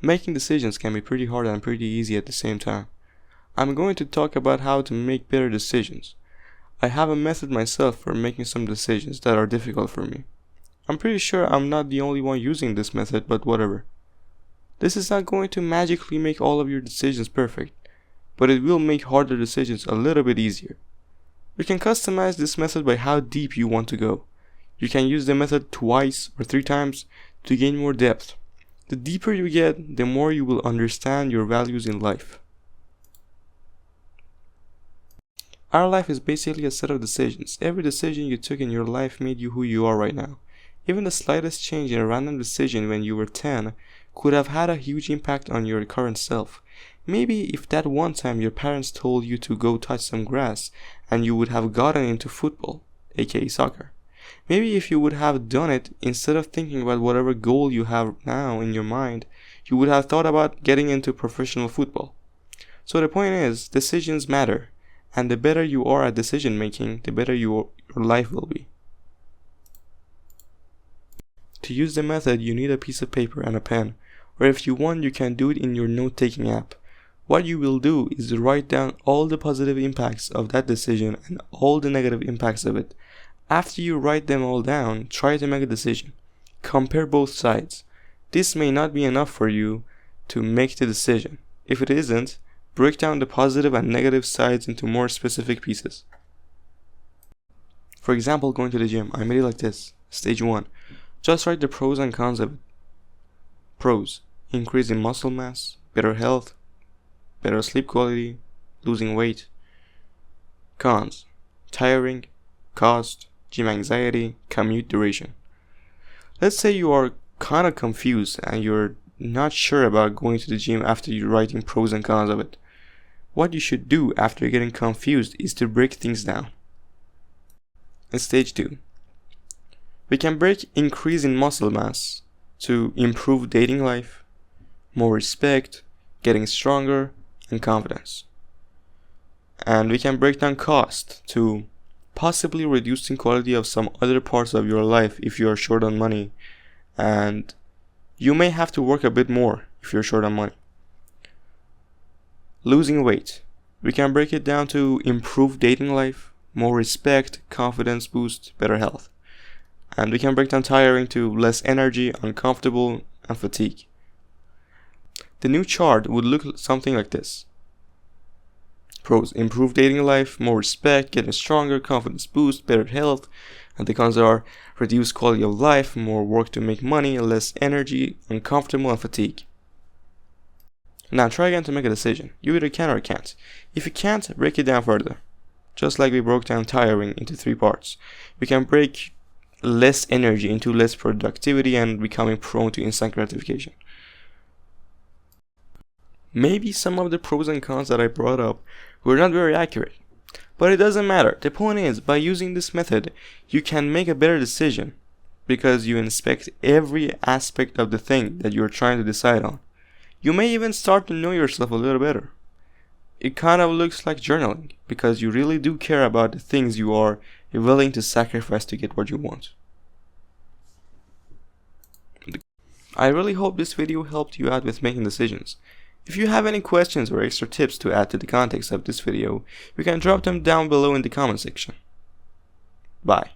Making decisions can be pretty hard and pretty easy at the same time. I'm going to talk about how to make better decisions. I have a method myself for making some decisions that are difficult for me. I'm pretty sure I'm not the only one using this method, but whatever. This is not going to magically make all of your decisions perfect, but it will make harder decisions a little bit easier. You can customize this method by how deep you want to go. You can use the method twice or 3 times to gain more depth. The deeper you get, the more you will understand your values in life. Our life is basically a set of decisions. Every decision you took in your life made you who you are right now. Even the slightest change in a random decision when you were 10 could have had a huge impact on your current self. Maybe if that one time your parents told you to go touch some grass and you would have gotten into football, aka soccer. Maybe if you would have done it, instead of thinking about whatever goal you have now in your mind, you would have thought about getting into professional football. So the point is, decisions matter, and the better you are at decision making, the better your life will be. To use the method, you need a piece of paper and a pen, or if you want, you can do it in your note-taking app. What you will do is write down all the positive impacts of that decision and all the negative impacts of it. After you write them all down, try to make a decision. Compare both sides. This may not be enough for you to make the decision. If it isn't, break down the positive and negative sides into more specific pieces. For example, going to the gym, I made it like this. Stage 1. Just write the pros and cons of it. Pros: increase in muscle mass, better health, better sleep quality, losing weight. Cons: tiring, cost, gym anxiety, commute duration. Let's say you are kind of confused and you're not sure about going to the gym after you're writing pros and cons of it. What you should do after getting confused is to break things down. In stage 2, we can break increase in muscle mass to improve dating life, more respect, getting stronger, and confidence. And we can break down cost to possibly reducing quality of some other parts of your life if you are short on money, and you may have to work a bit more if you're short on money. Losing weight, we can break it down to improve dating life, more respect, confidence boost, better health. And we can break down tiring to less energy, uncomfortable, and fatigue. The new chart would look something like this. Pros: improve dating life, more respect, getting stronger, confidence boost, better health. And the cons are reduced quality of life, more work to make money, less energy, uncomfortable, and fatigue. Now try again to make a decision. You either can or can't. If you can't, break it down further. Just like we broke down tiring into 3 parts. We can break less energy into less productivity and becoming prone to instant gratification. Maybe some of the pros and cons that I brought up were not very accurate, but it doesn't matter. The point is, by using this method, you can make a better decision because you inspect every aspect of the thing that you're trying to decide on. You may even start to know yourself a little better. It kind of looks like journaling because you really do care about the things you are willing to sacrifice to get what you want. I really hope this video helped you out with making decisions. If you have any questions or extra tips to add to the context of this video, you can drop them down below in the comment section. Bye.